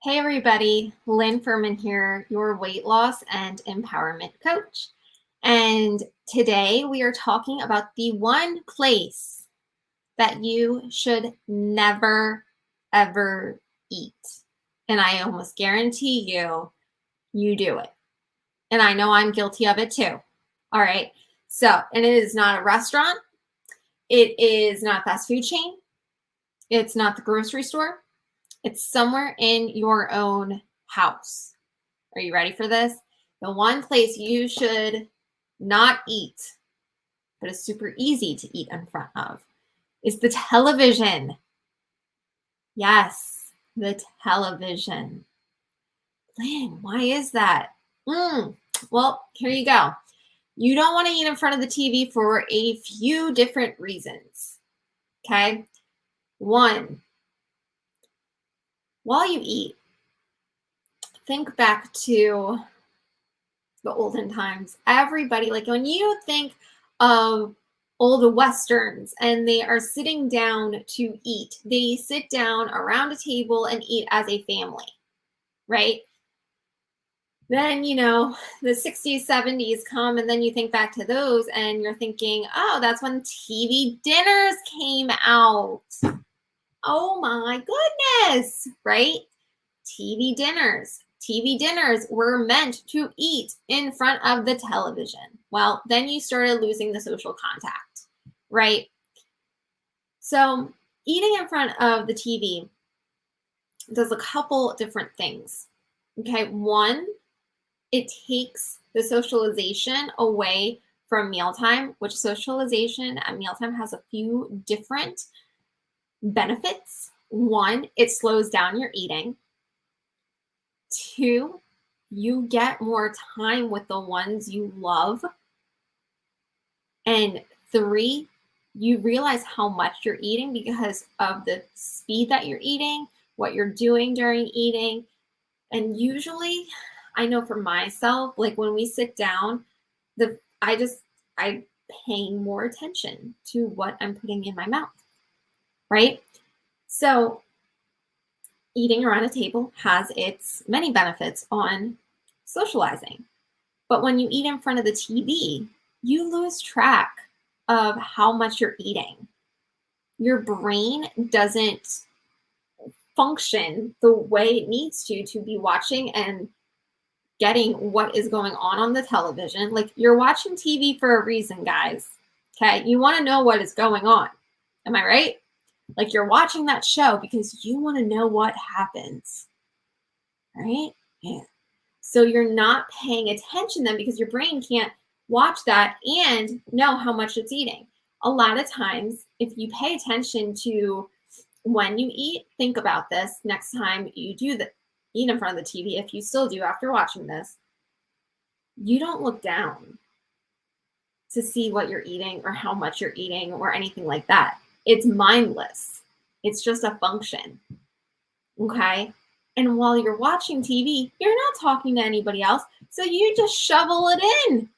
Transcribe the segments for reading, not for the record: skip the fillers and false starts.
Hey everybody, Lynn Furman here, your weight loss and empowerment coach. And today we are talking about the one place that you should never ever eat. And I almost guarantee you do it. And I know I'm guilty of it too. All right. So, and it is not a restaurant, it is not a fast food chain, it's not the grocery store, it's somewhere in your own house. Are you ready for this? The one place you should not eat, but is super easy to eat in front of, is the television. Yes, the television. Lynn, why is that? Well, here you go. You don't want to eat in front of the TV for a few different reasons. Okay. One, while you eat, think back to the olden times. Everybody, like when you think of old westerns and they are sitting down to eat, they sit down around a table and eat as a family, right? Then, the 60s, 70s come, and then you think back to those and you're thinking, oh, that's when TV dinners came out. Oh my goodness, right? TV dinners. TV dinners were meant to eat in front of the television. Well, then you started losing the social contact, right? So, eating in front of the TV does a couple different things. Okay, one, it takes the socialization away from mealtime, which socialization at mealtime has a few different benefits. One, it slows down your eating. Two, you get more time with the ones you love. And three, you realize how much you're eating because of the speed that you're eating, what you're doing during eating. And usually, I know for myself, like when we sit down, I'm paying more attention to what I'm putting in my mouth, right? So eating around a table has its many benefits on socializing. But when you eat in front of the TV, you lose track of how much you're eating. Your brain doesn't function the way it needs to be watching and getting what is going on the television. Like you're watching TV for a reason, guys. Okay. You want to know what is going on. Am I right? Like you're watching that show because you want to know what happens. Right? Yeah. So you're not paying attention then because your brain can't watch that and know how much it's eating. A lot of times, if you pay attention to when you eat, think about this next time you eat in front of the TV, if you still do after watching this, you don't look down to see what you're eating or how much you're eating or anything like that. It's mindless. It's just a function. Okay. And while you're watching TV, you're not talking to anybody else. So you just shovel it in.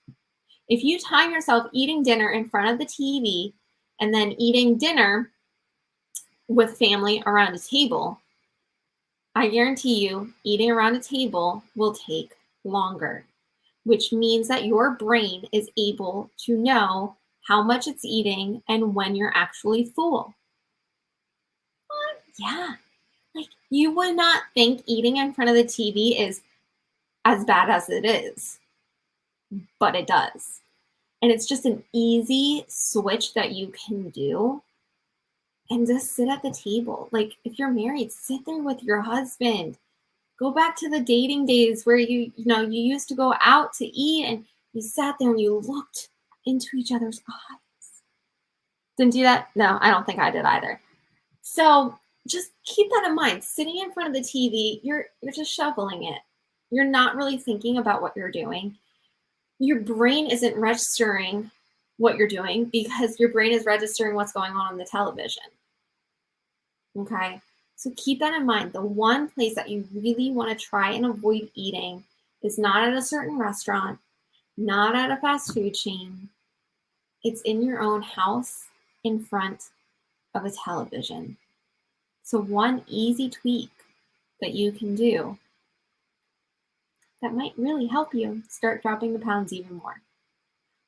If you time yourself eating dinner in front of the TV and then eating dinner with family around a table, I guarantee you eating around a table will take longer, which means that your brain is able to know how much it's eating and when you're actually full. Yeah. Like you would not think eating in front of the TV is as bad as it is, but it does. And it's just an easy switch that you can do and just sit at the table. Like if you're married, sit there with your husband. Go back to the dating days where you used to go out to eat and you sat there and you looked into each other's eyes. Didn't do that? No, I don't think I did either. So just keep that in mind. Sitting in front of the TV, you're just shoveling it. You're not really thinking about what you're doing. Your brain isn't registering what you're doing because your brain is registering what's going on the television. Okay. So keep that in mind. The one place that you really want to try and avoid eating is not at a certain restaurant, not at a fast food chain. It's in your own house in front of a television. So one easy tweak that you can do that might really help you start dropping the pounds even more.